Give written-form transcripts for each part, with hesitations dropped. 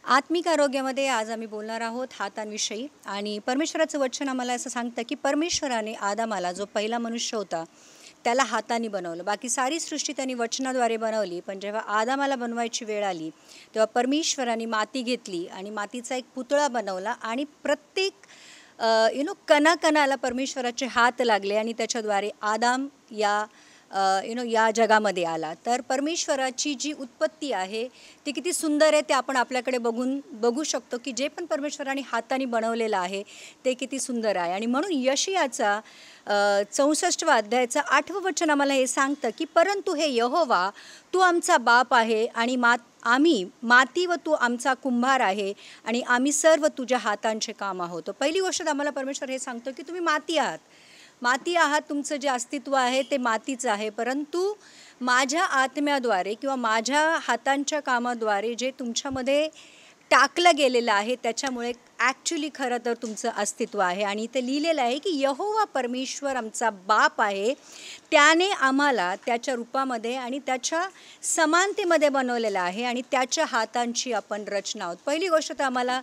आत्मिक आरोग्यामध्ये आज आम्ही बोलणार आहोत हातांविषयी आणि परमेश्वराचं वचन आम्हाला असं सांगतं की परमेश्वराने आदामाला जो पहिला मनुष्य होता त्याला हाताने बनवलं. बाकी सारी सृष्टी त्यांनी वचनाद्वारे बनवली, पण जेव्हा आदामाला बनवायची वेळ आली तेव्हा परमेश्वराने माती घेतली आणि मातीचा एक पुतळा बनवला आणि प्रत्येक कणाकणाला परमेश्वराचे हात लागले आणि त्याच्याद्वारे आदाम या जगामध्ये आला. तर परमेश्वराची जी उत्पत्ती आहे ती किती सुंदर आहे ते आपण आपल्याकडे बघू शकतो की जे पण परमेश्वराने हाताने बनवलेलं आहे ते किती सुंदर आहे. आणि म्हणून यशायाचा 64 अध्यायाचं 8वं वचन आम्हाला हे सांगतं की परंतु हे यहोवा तू आमचा बाप आहे आणि आम्ही माती व तू आमचा कुंभार आहे आणि आम्ही सर्व तुझ्या हातांचे काम आहोत. पहिली गोष्ट आम्हाला परमेश्वर हे सांगतो की तुम्ही माती आहात. तुमचं जे अस्तित्व आहे ते मातीचं आहे, परंतु माझ्या आत्म्याद्वारे किंवा माझ्या हातांच्या कामाद्वारे जे तुमच्यामध्ये टाकलं गेलेलं आहे त्याच्यामुळे ॲक्च्युली खरं तर तुमचं अस्तित्व आहे. आणि इथे लिहिलेलं आहे की यहोवा परमेश्वर आमचा बाप आहे, त्याने आम्हाला त्याच्या रूपामध्ये आणि त्याच्या समानतेमध्ये बनवलेलं आहे आणि त्याच्या हातांची आपण रचना आहोत. पहिली गोष्ट तर आम्हाला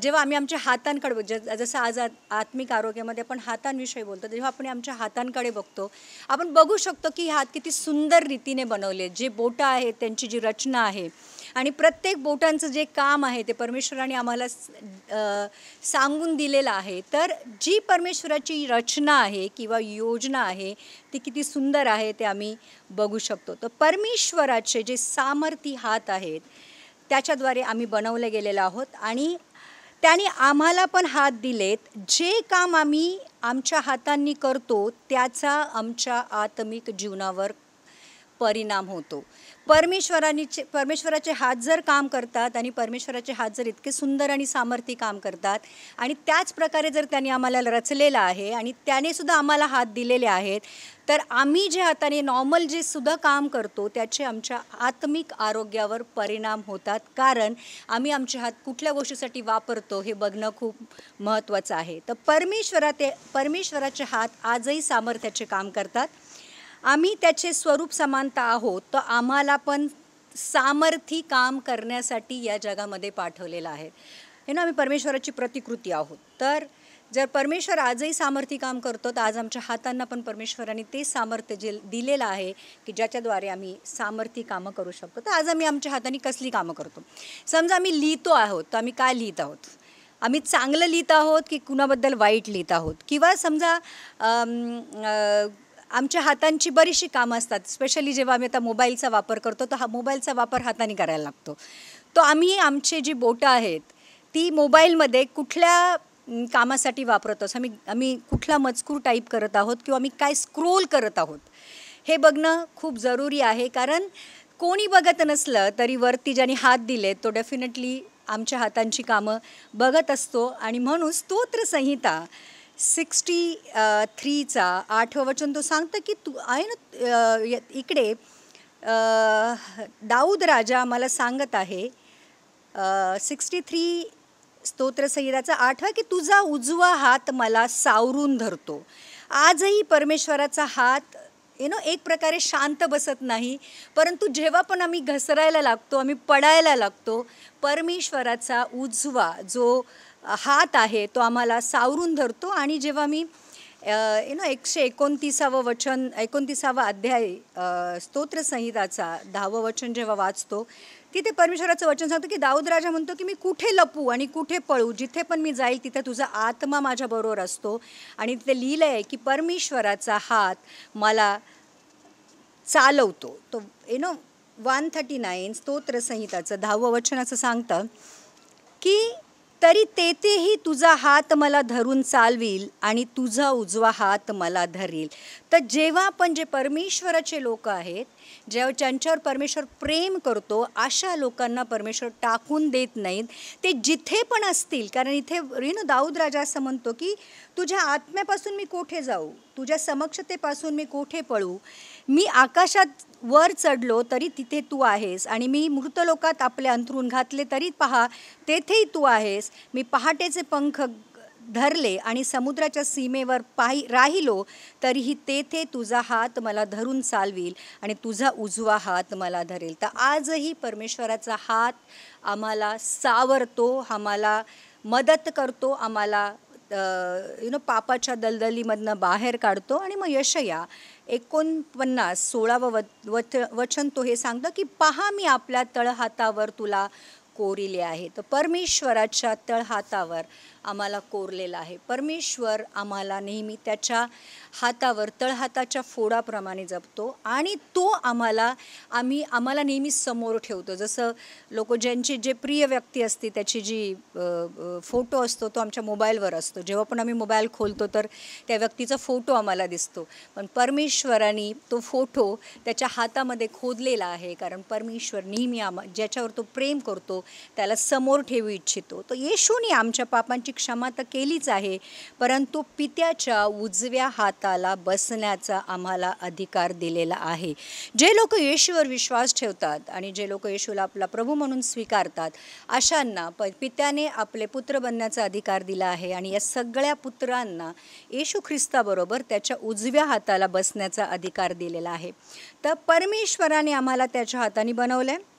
जेव्हा आम्ही आमच्या हातांकडे जसं आज आत्मिक आरोग्यामध्ये आपण हातांविषयी बोलतो, जेव्हा आपण आमच्या हातांकडे बघतो आपण बघू शकतो की हात किती सुंदर रीतीने बनवले. जे बोटं आहेत त्यांची जी रचना आहे आणि प्रत्येक बोटांचं जे काम आहे ते परमेश्वराने आम्हाला सांगून दिलेलं आहे. तर जी परमेश्वराची रचना आहे किंवा योजना आहे ती किती सुंदर आहे ते आम्ही बघू शकतो. तर परमेश्वराचे जे सामर्थी हात आहेत त्याच्याद्वारे आम्ही बनवले गेलेलो आहोत आणि त्याने आम्हाला पण हात दिलेत. जे काम आम्ही आमच्या हातांनी करतो त्याचा आमच्या आत्मिक जीवनावर परिणाम होतो. परमेश्वराचे हात जर काम करतात आणि परमेश्वराचे हात जर इतके सुंदर आणि सामर्थ्य काम करतात आणि त्याच प्रकारे जर त्यांनी आम्हाला रचलेलं आहे आणि त्याने सुद्धा आम्हाला हात दिलेले आहेत, तर आम्ही जे हाताने नॉर्मल जे सुद्धा काम करतो त्याचे आमच्या आत्मिक आरोग्यावर परिणाम होतात. कारण आम्ही आमचे हात कुठल्या गोष्टीसाठी वापरतो हे बघणं खूप महत्त्वाचं आहे. तर परमेश्वराचे हात आजही सामर्थ्याचे काम करतात. आम्ही त्याचे स्वरूप समानता आहोत, तर आम्हाला पण सामर्थी काम करण्यासाठी या जगामध्ये पाठवलेलं आहे. आम्ही परमेश्वराची प्रतिकृती आहोत. तर जर परमेश्वर आजही सामर्थी काम करतो तर आज आमच्या हातांना पण परमेश्वराने ते सामर्थ्य जे दिलेलं आहे की ज्याच्याद्वारे आम्ही सामर्थी कामं करू शकतो. तर आज आम्ही आमच्या हाताने कसली कामं करतो? समजा आम्ही लिहितो आहोत, तर आम्ही काय लिहित आहोत? आम्ही चांगलं लिहित आहोत की कुणाबद्दल वाईट लिहित आहोत? किंवा समजा आमच्या हातांची बरीचशी कामं असतात. स्पेशली जेव्हा आम्ही आता मोबाईलचा वापर करतो तर हा मोबाईलचा वापर हाताने करायला लागतो. तो आम्ही आमचे जी बोटं आहेत ती मोबाईलमध्ये कुठल्या कामासाठी वापरतो? आम्ही कुठला मजकूर टाईप करत आहोत किंवा आम्ही काय स्क्रोल करत आहोत हे बघणं खूप जरुरी आहे. कारण कोणी बघत नसलं तरी वरती ज्याने हात दिले तो डेफिनेटली आमच्या हातांची कामं बघत असतो. आणि म्हणून स्तोत्रसंहिता 63चा 8वं वचन तो सांगतं की तू आहे ना, इकडे दाऊद राजा मला सांगत आहे 63 स्तोत्रसंहिताचा 8 की तुझा उजवा हात मला सावरून धरतो. आजही परमेश्वराचा हात एक प्रकारे शांत बसत नाही, परंतु जेव्हा पण आम्ही घसरायला लागतो, आम्ही पडायला लागतो, परमेश्वराचा उजवा जो हात आहे तो आम्हाला सावरून धरतो. आणि जेव्हा मी 129वं वचन 29वा अध्याय स्तोत्रसंहिताचा 10वं वचन जेव्हा वाचतो तिथे परमेश्वराचं वचन सांगतं की दाऊद राजा म्हणतो की मी कुठे लपू आणि कुठे पळू? जिथे पण मी जाईल तिथे तुझा आत्मा माझ्याबरोबर असतो. आणि तिथे लिहिलं आहे की परमेश्वराचा हात मला चालवतो. तो 139 स्तोत्रसंहिताचं 10वं वचन असं सांगतं की तरी तेथेही तुझा हात मला धरून चालवील आणि तुझा उजवा हात मला धरील. तर जेव्हा पण जे परमेश्वराचे लोक आहेत, ज्यांच्यावर परमेश्वर प्रेम करतो, अशा लोकांना परमेश्वर टाकून देत नाहीत. ते जिथे पण असतील, कारण इथे दाऊद राजा असं म्हणतो की तुझ्या आत्म्यापासून मी कोठे जाऊ? तुझ्या समक्षतेपासून मी कोठे पळू? मी आकाशात वर चढलो तरी तिथे तू आहेस आणि मी मृतलोकात आपले अंथरूण घातले तरी पहा तेथेही तू आहेस. मी पहाटेचे पंख धरले आणि समुद्राच्या सीमेवर राहिलो तरीही तेथे तुझा हात मला धरून चालवील आणि तुझा उजवा हात मला धरेल. तर आजही परमेश्वराचा हात आम्हाला सावरतो, आम्हाला मदत करतो, आम्हाला पापाच्या दलदलीमधनं बाहेर काढतो. आणि मग यशया 49:16 वचन तो हे सांगतं की पहा मी आपल्या तळहातावर तुला कोरिले आहे. तर परमेश्वराच्या तळहातावर आम्हाला कोरलेलं आहे. परमेश्वर आम्हाला नेहमी त्याच्या हातावर तळहाताच्या फोडाप्रमाणे जपतो आणि तो आम्हाला नेहमी समोर ठेवतो. जसं लोक ज्यांची जे प्रिय व्यक्ती असते त्याची जी फोटो असतो तो आमच्या मोबाईलवर असतो. जेव्हा पण आम्ही मोबाईल खोलतो तर त्या व्यक्तीचा फोटो आम्हाला दिसतो. पण परमेश्वराने तो फोटो त्याच्या हातामध्ये खोदलेला आहे, कारण परमेश्वर नेहमी ज्याच्यावर तो प्रेम करतो त्याला समोर ठेवू इच्छितो. तो येशूने आमच्या पापांची क्षमा तर केलीच आहे, परंतु पित्याच्या उजव्या हाताला बसण्याचा आम्हाला अधिकार दिलेला आहे. जे लोक येशूवर विश्वास ठेवतात आणि जे लोक येशूला आपला प्रभू म्हणून स्वीकारतात अशांना पित्याने आपले पुत्र बनण्याचा अधिकार दिला आहे. आणि या सगळ्या पुत्रांना येशू ख्रिस्ताबरोबर त्याच्या उजव्या हाताला बसण्याचा अधिकार दिलेला आहे. तर परमेश्वराने आम्हाला त्याच्या हाताने बनवलं आहे.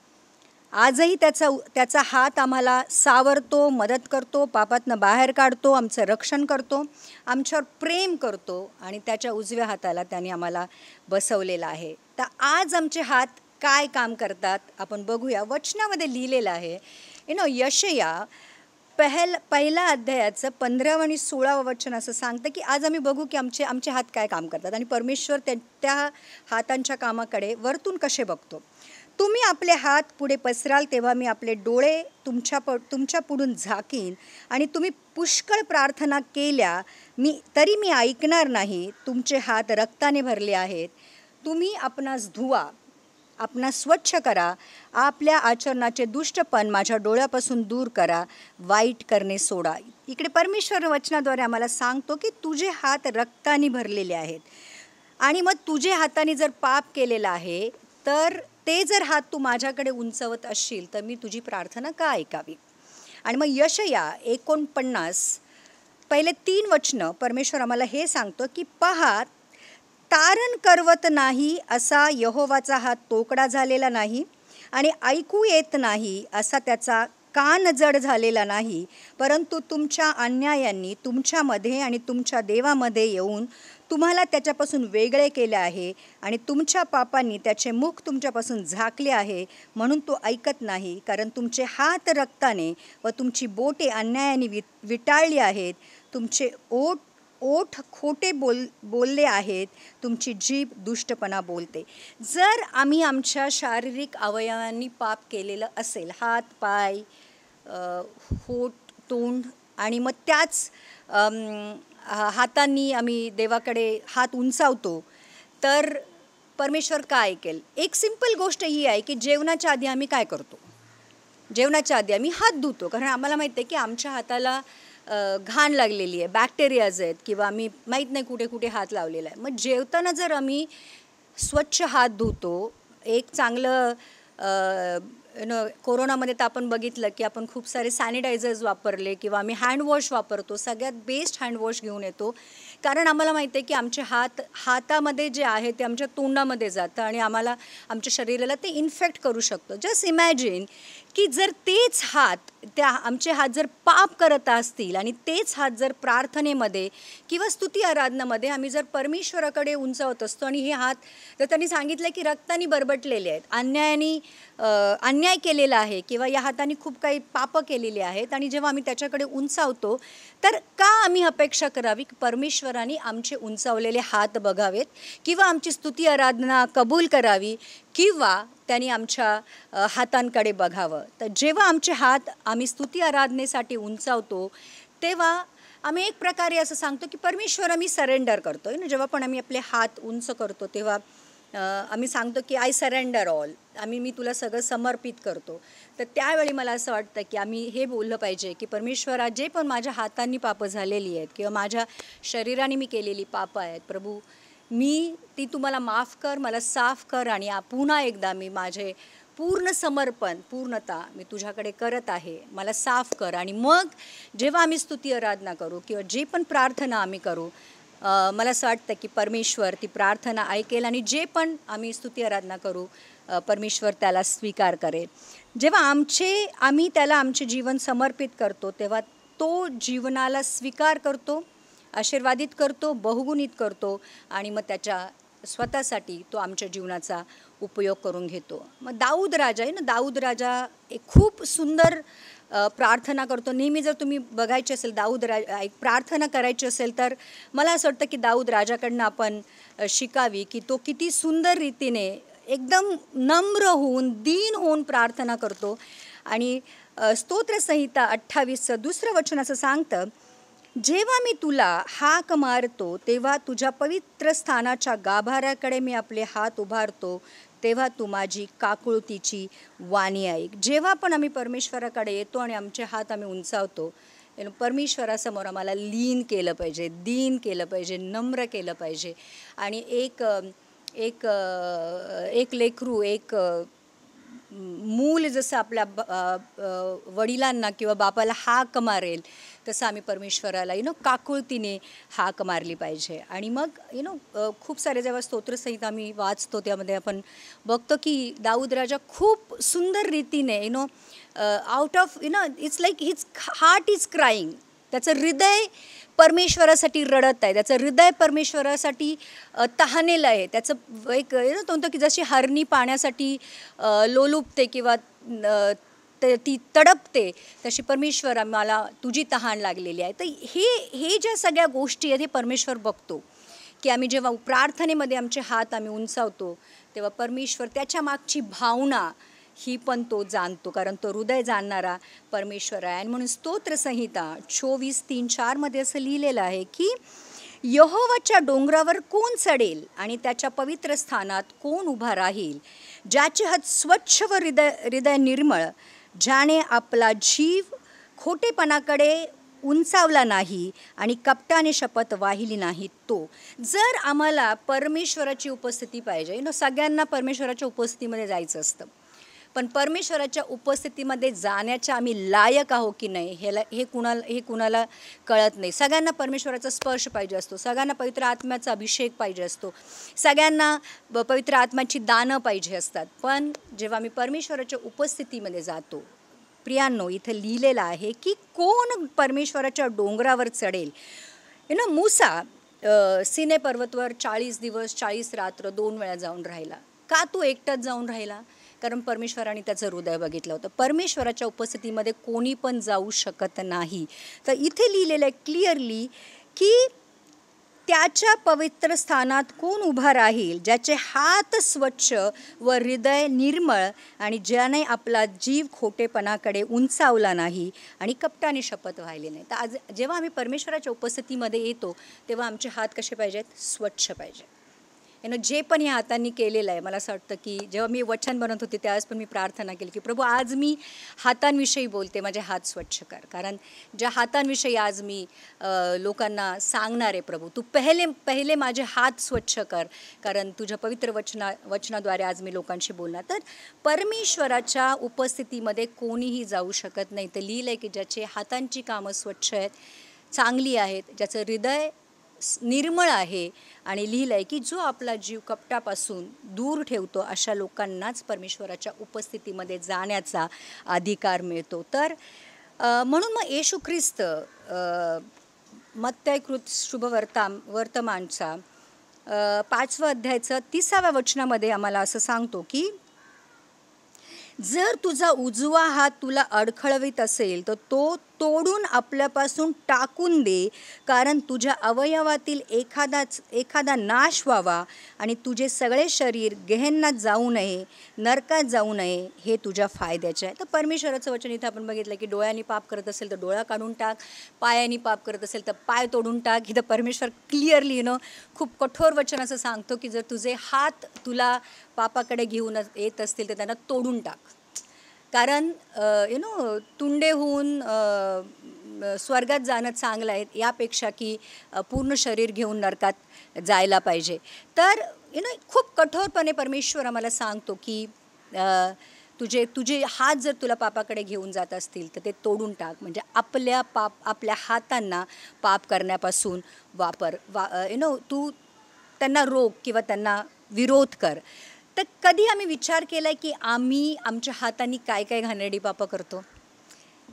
आजही त्याचा हात आम्हाला सावरतो, मदत करतो, पापातनं बाहेर काढतो, आमचं रक्षण करतो, आमच्यावर प्रेम करतो आणि त्याच्या उजव्या हाताला त्याने आम्हाला बसवलेलं आहे. तर आज आमचे हात काय काम करतात आपण बघूया. वचनामध्ये लिहिलेलं आहे, यशया पहिल्या अध्यायाचं 15 आणि 16 वचन असं सांगतं की आज आम्ही बघू की आमचे हात काय काम करतात आणि परमेश्वर त्या हातांच्या कामाकडे वरतून कसे बघतो. तुम्ही आपले हात पुढे पसराल तेव्हा मी आपले डोळे तुमच्या पुढून झाकीन आणि तुम्ही पुष्कळ प्रार्थना केल्या तरी मी ऐकणार नाही. तुमचे हात रक्ताने भरले आहेत. तुम्ही आपणास धुवा, आपणास स्वच्छ करा, आपल्या आचरणाचे दुष्टपण माझ्या डोळ्यापासून दूर करा, वाईट करणे सोडा. इकडे परमेश्वर वचनाद्वारे आम्हाला सांगतो की तुझे हात रक्ताने भरलेले आहेत आणि मग तुझे हाताने जर पाप केलेलं आहे तर ते जर हात तू माझ्याकडे उंचवत असशील तर मी तुझी प्रार्थना का ऐकावी. आणि मग यशया 49 पहिले 3 वचनं परमेश्वर आम्हाला हे सांगतो की पहा, तारण करवत नाही असा यहोवाचा हात तोकडा झालेला नाही आणि ऐकू येत नाही असा त्याचा कान जड झालेला नाही, परंतु तुमच्या अन्यायांनी तुमच्यामध्ये आणि तुमच्या देवामध्ये येऊन तुम्हाला त्याच्यापासून वेगळे केले आहे आणि तुमच्या पापांनी त्याचे मुख तुमच्यापासून झाकले आहे, म्हणून तो ऐकत नाही. कारण तुमचे हात रक्ताने व तुमची बोटे अन्यायाने विटाळली आहेत, तुमचे ओठ खोटे बोलले आहेत, तुमची जीभ दुष्टपणा बोलते. जर आम्ही आमच्या शारीरिक अवयवांनी पाप केलेलं असेल, हात, पाय, होठ, तोंड आणि मग त्याच हातांनी आम्ही देवाकडे हात उंचावतो तर परमेश्वर काय ऐकेल. एक सिंपल गोष्ट ही आहे की जेवणाच्या आधी आम्ही काय करतो. जेवणाच्या आधी आम्ही हात धुतो, कारण आम्हाला माहिती आहे की आमच्या हाताला घाण लागलेली आहे, बॅक्टेरियाज आहेत किंवा आम्ही माहीत नाही कुठे कुठे हात लावलेला आहे. मग जेवताना जर आम्ही स्वच्छ हात धुतो, एक चांगलं कोरोनामध्ये तर आपण बघितलं की आपण खूप सारे सॅनिटायझर्स वापरले किंवा आम्ही हँडवॉश वापरतो. सगळ्यात बेस्ट हँडवॉश घेऊन येतो, कारण आम्हाला माहिती आहे की आमचे हातामध्ये जे आहे ते आमच्या तोंडामध्ये जातं आणि आम्हाला आमच्या शरीराला ते इन्फेक्ट करू शकतो. जस्ट इमॅजिन की जर तेच आमचे हात जर पाप करत असतील आणि तेच हात जर प्रार्थनेमध्ये किंवा स्तुती आराधनामध्ये आम्ही जर परमेश्वराकडे उंचावत असतो आणि हे हात तर त्यांनी सांगितलं की रक्ताने बरबटलेले आहेत, अन्याय केलेला आहे किंवा या हाताने खूप काही पापं केलेली आहेत, आणि जेव्हा आम्ही त्याच्याकडे उंचावतो तर का आम्ही अपेक्षा करावी की परमेश्वराने आमचे उंचावलेले हात बघावेत किंवा आमची स्तुती आराधना कबूल करावी किंवा त्यांनी आमच्या हातांकडे बघावं. तर जेव्हा आमचे हात आम्ही स्तुती आराधनेसाठी उंचावतो तेव्हा आम्ही एक प्रकारे असं सांगतो की परमेश्वर आम्ही सरेंडर करतो ना. जेव्हा पण आम्ही आपले हात उंच करतो तेव्हा आम्ही सांगतो की आय सरेंडर ऑल, मी तुला सगळं समर्पित करतो. तर त्यावेळी मला असं वाटतं की आम्ही हे बोललं पाहिजे की परमेश्वरा, जे पण माझ्या हातांनी पापं झालेली आहेत किंवा माझ्या शरीराने मी केलेली पापं आहेत, प्रभू ती तुम्हाला माफ कर, मला साफ कर आणि पुन्हा एकदा मी माझे पूर्ण समर्पण, पूर्णता मी तुझ्याकडे करत आहे, मला साफ कर. आणि मग जेव्हा आम्ही स्तुती आराधना करू किंवा जे पण प्रार्थना आम्ही करू, मला असं वाटतं की परमेश्वर ती प्रार्थना ऐकेल आणि जे पण आम्ही स्तुती आराधना करू परमेश्वर त्याला स्वीकार करेल. जेव्हा आम्ही त्याला आमचे जीवन समर्पित करतो तेव्हा तो जीवनाला स्वीकार करतो, आशीर्वादित करतो, बहुगुणित करतो आणि मग त्याच्या स्वतःसाठी तो आमच्या जीवनाचा उपयोग करून घेतो. मग दाऊद राजा आहे ना, दाऊद राजा एक खूप सुंदर प्रार्थना करतो. नेहमी जर तुम्ही बघायचे असेल दाऊद एक प्रार्थना करायची असेल तर मला असं वाटतं की दाऊद राजाकडनं आपण शिकावी की तो किती सुंदर रीतीने एकदम नम्र होऊन दीन होऊन प्रार्थना करतो. आणि स्तोत्रसंहिता 28 दुसरं वचन असं सांगतं, जेव्हा मी तुला हाक मारतो तेव्हा तुझ्या पवित्र स्थानाच्या गाभाऱ्याकडे मी आपले हात उभारतो, तेव्हा तू माझी काकुळतीची वाणी ऐक. जेव्हा पण आम्ही परमेश्वराकडे येतो आणि आमचे हात आम्ही उंचावतो, परमेश्वरासमोर आम्हाला लीन केलं पाहिजे, दीन केलं पाहिजे, नम्र केलं पाहिजे. आणि एक एक एक लेकरू, एक मूल जसं आपल्या वडिलांना किंवा बापाला हाक मारेल तसं आम्ही परमेश्वराला काकुळतीने हाक मारली पाहिजे. आणि मग खूप सारे जेव्हा स्तोत्रसहित आम्ही वाचतो त्यामध्ये आपण बघतो की दाऊद राजा खूप सुंदर रीतीने out of its like his heart is crying. त्याचं हृदय परमेश्वरासाठी रडत आहे, त्याचं हृदय परमेश्वरासाठी तहानेलं आहे. त्याचं एक तो म्हणतो की जशी हरणी पाण्यासाठी लोलुपते किंवा ती तडपते, तशी परमेश्वर मला तुझी तहान लागलेली आहे. तर हे ज्या सगळ्या गोष्टी आहेत हे परमेश्वर बघतो की आम्ही जेव्हा प्रार्थनेमध्ये आमचे हात आम्ही उंचावतो तेव्हा परमेश्वर त्याच्या मागची भावना ही पण तो जाणतो, कारण तो हृदय जाणणारा परमेश्वर आहे. आणि म्हणून स्तोत्रसंहिता 24:3-4 असं लिहिलेलं आहे की यहोवाच्या डोंगरावर कोण चढेल आणि त्याच्या पवित्र स्थानात कोण उभा राहील, ज्याचे हात स्वच्छ व हृदय निर्मळ, ज्याने आपला जीव खोटेपणाकडे उंचावला नाही आणि कपटाने शपथ वाहिली नाही तो. जर आम्हाला परमेश्वराची उपस्थिती पाहिजे, सगळ्यांना परमेश्वराच्या उपस्थितीमध्ये जायचं असतं, पण परमेश्वराच्या उपस्थितीमध्ये जाण्याच्या आम्ही लायक आहो की नाही हे कुणाला कळत नाही. सगळ्यांना परमेश्वराचा स्पर्श पाहिजे असतो, सगळ्यांना पवित्र आत्म्याचा अभिषेक पाहिजे असतो, सगळ्यांना पवित्र आत्म्याची दानं पाहिजे असतात. पण जेव्हा आम्ही परमेश्वराच्या उपस्थितीमध्ये जातो, प्रियांनो, इथं लिहिलेलं आहे की कोण परमेश्वराच्या डोंगरावर चढेल. मूसा सिने पर्वतवर 40 दिवस 40 रात्र 2 वेळा जाऊन राहिला. का तो एकटाच जाऊन राहिला? कारण परमेश्वराने त्याचं हृदय बघितलं होतं. परमेश्वराच्या उपस्थितीमध्ये कोणी पण जाऊ शकत नाही. तर इथे लिहिलेलं आहे क्लिअरली की त्याच्या पवित्र स्थानात कोण उभा राहील, ज्याचे हात स्वच्छ व हृदय निर्मळ आणि ज्याने आपला जीव खोटेपणाकडे उंचावला नाही आणि कपटाने शपथ वाहिली नाही. तर आज जेव्हा आम्ही परमेश्वराच्या उपस्थितीमध्ये येतो तेव्हा आमचे हात कसे पाहिजेत? स्वच्छ पाहिजे. जे पण या हातांनी केलेलं आहे, मला असं वाटतं की जेव्हा मी वचन बनवत होते त्यावेळेस पण मी प्रार्थना केली की प्रभू आज मी हातांविषयी बोलते, माझे हात स्वच्छ कर. कारण ज्या हातांविषयी आज मी लोकांना सांगणार आहे, प्रभू तू पहिले माझे हात स्वच्छ कर, कारण तुझ्या पवित्र वचनाद्वारे आज मी लोकांशी बोलणार. तर परमेश्वराच्या उपस्थितीमध्ये कोणीही जाऊ शकत नाही. तर लिहिलं आहे की ज्याचे हातांची कामं स्वच्छ आहेत, चांगली आहेत, ज्याचं हृदय निर्मळ आहे, आणि लिहिलं आहे की जो आपला जीव कपटापासून दूर ठेवतो अशा लोकांनाच परमेश्वराच्या उपस्थितीमध्ये जाण्याचा अधिकार मिळतो. तर म्हणून मग येशू ख्रिस्त मत्तयकृत शुभवर्तमानचा 5व्या अध्यायाचं 30व्या वचनामध्ये आम्हाला असं सांगतो की जर तुझा उजवा हात तुला अडखळवीत असेल तर तो तोडून आपल्यापासून टाकून दे, कारण तुझ्या अवयवातील एखादा नाश व्हावा आणि तुझे सगळे शरीर गेहेन्नात जाऊ नये, नरकात जाऊ नये, हे तुझ्या फायद्याचे आहे. तर परमेश्वराचं वचन इथं आपण बघितलं की डोळ्यांनी पाप करत असेल तर डोळा काढून टाक, पायानी पाप करत असेल तर पाय तोडून टाक. इथं परमेश्वर क्लिअरली खूप कठोर वचन असं सांगतो की जर तुझे हात तुला पापाकडे घेऊन येत असतील तर त्यांना तोडून टाक. कारण तुंडे होऊन स्वर्गात जाणं चांगलं आहे यापेक्षा की पूर्ण शरीर घेऊन नरकात जायला पाहिजे. तर खूप कठोरपणे परमेश्वर आम्हाला सांगतो की तुझे तुझे हात जर तुला पापाकडे घेऊन जात असतील तर ते तोडून टाक. म्हणजे आपल्या हातांना पाप करण्यापासून तू त्यांना रोक किंवा त्यांना विरोध कर. तर कधी आम्ही विचार केला आहे की आम्ही आमच्या हातांनी काय काय घाणेरडी पापं करतो?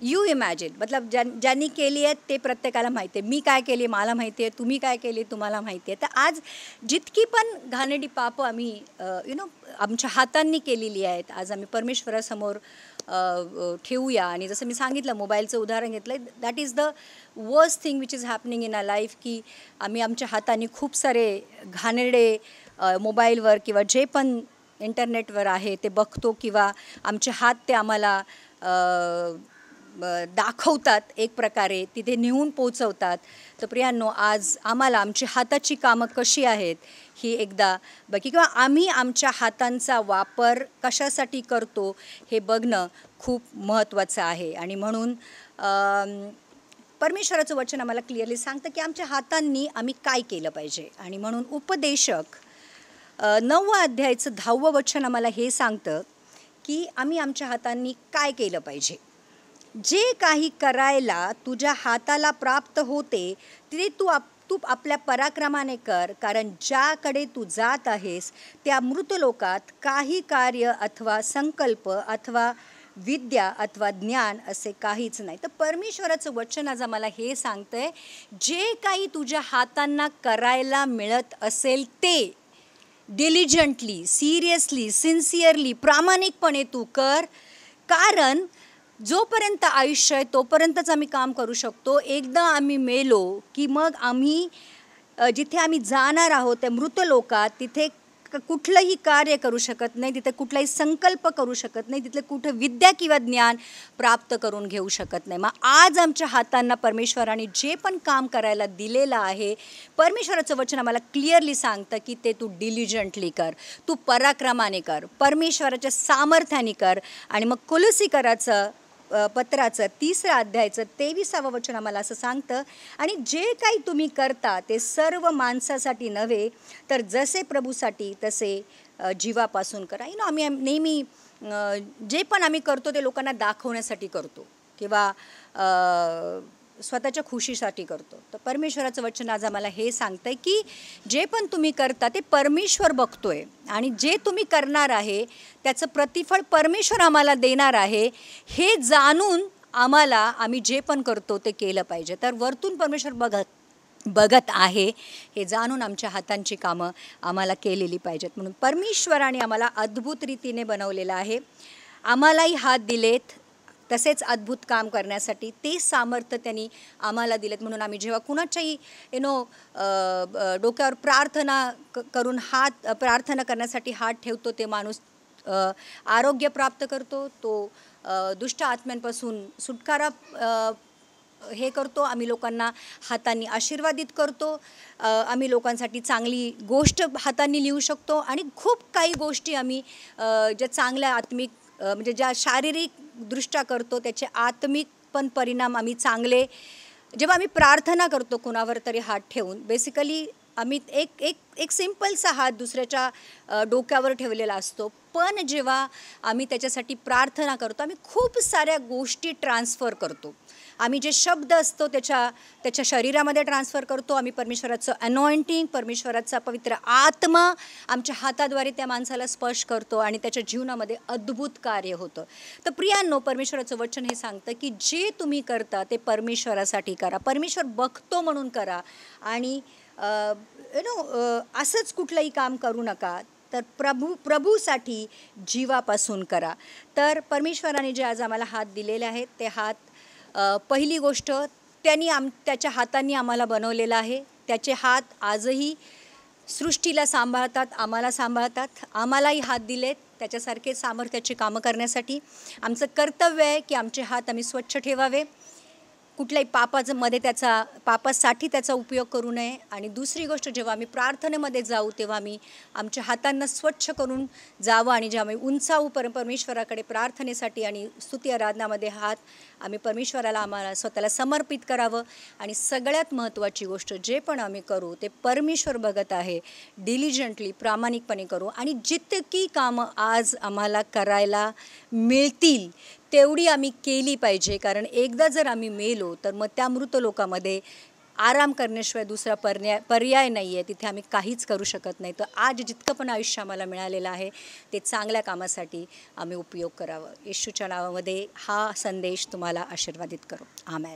यू इमॅजिन, मतलब ज्यांनी केली आहेत ते प्रत्येकाला माहिती आहे. मी काय केली मला माहिती आहे, तुम्ही काय केली तुम्हाला माहिती आहे. तर आज जितकी पण घाणेरडी पापं आम्ही आमच्या हातांनी केलेली आहेत, आज आम्ही परमेश्वरासमोर ठेवूया. आणि जसं मी सांगितलं, मोबाईलचं उदाहरण घेतलं आहे, that is the worst thing which is happening in a life, की आम्ही आमच्या हातांनी खूप सारे घाणेरडे मोबाईलवर किंवा जे पण इंटरनेटवर आहे ते बघतो, किंवा आमचे हात ते आम्हाला दाखवतात, एक प्रकारे तिथे नेऊन पोचवतात. तर प्रियांनो, आज आम्हाला आमची हाताची कामं कशी आहेत ही एकदा बघी, किंवा आम्ही आमच्या हातांचा वापर कशासाठी करतो हे बघणं खूप महत्त्वाचं आहे. आणि म्हणून परमेश्वराचं वचन आम्हाला क्लिअरली सांगतं की आमच्या हातांनी आम्ही काय केलं पाहिजे. आणि म्हणून उपदेशक 9व्या अध्यायाचं 10वं वचन आम्हाला हे सांगतं की आम्ही आमच्या हातांनी काय केलं पाहिजे. जे काही करायला तुझ्या हाताला प्राप्त होते ते तू आपल्या पराक्रमाने कर, कारण ज्याकडे तू जात आहेस त्या मृतलोकात काही कार्य अथवा संकल्प अथवा विद्या अथवा ज्ञान असे काहीच नाही. तर परमेश्वराचं वचन आज आम्हाला हे सांगतंय, जे काही तुझ्या हातांना करायला मिळत असेल ते डिलिजंटली, सिरियसली, सिन्सिअरली, प्रामाणिकपणे तू कर. कारण जोपर्यंत आयुष्य आहे तोपर्यंतच आम्ही काम करू शकतो. एकदा आम्ही मेलो की मग आम्ही जिथे आम्ही जाणार आहोत त्या मृतलोकात, तिथे कुठलंही कार्य करू शकत नाही, तिथे कुठलाही संकल्प करू शकत नाही, तिथले कुठं विद्या किंवा ज्ञान प्राप्त करून घेऊ शकत नाही. मग आज आमच्या हातांना परमेश्वराने जे पण काम करायला दिलेलं आहे, परमेश्वराचं वचन आम्हाला क्लिअरली सांगतं की ते तू डिलिजंटली कर, तू पराक्रमाने कर, परमेश्वराच्या सामर्थ्याने कर. आणि मग कुलुसीकराचं पत्राचं 3ऱ्या अध्यायाचं 23वं वचन आम्हाला असं सांगतं, आणि जे काही तुम्ही करता ते सर्व माणसासाठी नव्हे तर जसे प्रभूसाठी तसे जीवापासून करा. आम्ही नेहमी जे पण आम्ही करतो ते लोकांना दाखवण्यासाठी करतो किंवा स्वतःच्या खुशीसाठी करतो. तर परमेश्वराचं वचन आज आम्हाला हे सांगतं आहे की जे पण तुम्ही करता ते परमेश्वर बघतोय, आणि जे तुम्ही करणार आहे त्याचं प्रतिफळ परमेश्वर आम्हाला देणार आहे, हे जाणून आम्ही जे पण करतो ते केलं पाहिजे. तर वरतून परमेश्वर बघत आहे हे जाणून आमच्या हातांची कामं आम्हाला केलेली पाहिजेत. म्हणून परमेश्वराने आम्हाला अद्भुत रीतीने बनवलेलं आहे, आम्हालाही हात दिलेत तसेच अद्भुत काम करण्यासाठी, ते सामर्थ्य त्यांनी आम्हाला दिलेत. म्हणून आम्ही जेव्हा कुणाच्याही डोक्यावर प्रार्थना करून प्रार्थना करण्यासाठी हात ठेवतो, ते माणूस आरोग्य प्राप्त करतो, तो दुष्ट आत्म्यांपासून सुटकारा हे करतो. आम्ही लोकांना हातांनी आशीर्वादित करतो, आम्ही लोकांसाठी चांगली गोष्ट हातांनी लिहू शकतो, आणि खूप काही गोष्टी आम्ही ज्या चांगल्या आत्मिक म्हणजे ज्या शारीरिक दृष्ट्या करतो त्याचे आत्मिक पण परिणाम आम्ही चांगले, जेव्हा आम्ही प्रार्थना करतो कुणावर तरी हात ठेवून, बेसिकली आम्ही एक सिम्पलसा हात दुसऱ्याच्या डोक्यावर ठेवलेला असतो, पण जेव्हा आम्ही त्याच्यासाठी प्रार्थना करतो आम्ही खूप साऱ्या गोष्टी ट्रान्सफर करतो. आम्ही जे शब्द असतो त्याच्या शरीरामध्ये ट्रान्सफर करतो. आम्ही परमेश्वराचं अनॉइंटिंग, परमेश्वराचा पवित्र आत्मा आमच्या हाताद्वारे त्या माणसाला स्पर्श करतो आणि त्याच्या जीवनामध्ये अद्भुत कार्य होतं. तर प्रियांनो, परमेश्वराचं वचन हे सांगतं की जे तुम्ही करता ते परमेश्वरासाठी करा, परमेश्वर बघतो म्हणून करा, आणि असंच कुठलंही काम करू नका, तर प्रभूसाठी जीवापासून करा. तर परमेश्वराने जे आज आम्हाला हात दिलेले आहेत ते हात, पहिली गोष्ट त्यांनी त्याच्या हातांनी आम्हाला बनवलेलं आहे. त्याचे हात आजही सृष्टीला सांभाळतात, आम्हाला सांभाळतात, आम्हालाही हात दिलेत त्याच्यासारखे सामर्थ्याची कामं करण्यासाठी. आमचं कर्तव्य आहे की आमचे हात आम्ही स्वच्छ ठेवावे, कुठल्याही पापासाठी त्याचा उपयोग करू नये. आणि दुसरी गोष्ट, जेव्हा आम्ही प्रार्थनेमध्ये जाऊ तेव्हा आम्ही आमच्या हातांना स्वच्छ करून जावं आणि जेव्हा आम्ही उंचावू परमेश्वराकडे प्रार्थनेसाठी आणि स्तुती आराधनामध्ये आम्ही परमेश्वराला आम्हाला स्वतःला समर्पित करावं. आणि सगळ्यात महत्त्वाची गोष्ट, जे पण आम्ही करू ते परमेश्वर बघत आहे, डिलिजंटली प्रामाणिकपणे करू. आणि जितकी कामं आज आम्हाला करायला मिळतील तेवढी आम्ही केली पाहिजे. कारण एकदा जर आम्ही मेलो तर मग त्या मृत लोकामध्ये आराम करण्याशिवाय दुसरा पर्याय नाही आहे. तिथे आम्ही काहीच करू शकत नाही. तर आज जितकं पण आयुष्य आम्हाला मिळालेलं आहे ते चांगल्या कामासाठी आम्ही उपयोग करावं. येशूच्या नावामध्ये हा संदेश तुम्हाला आशीर्वादित करो. आमेन.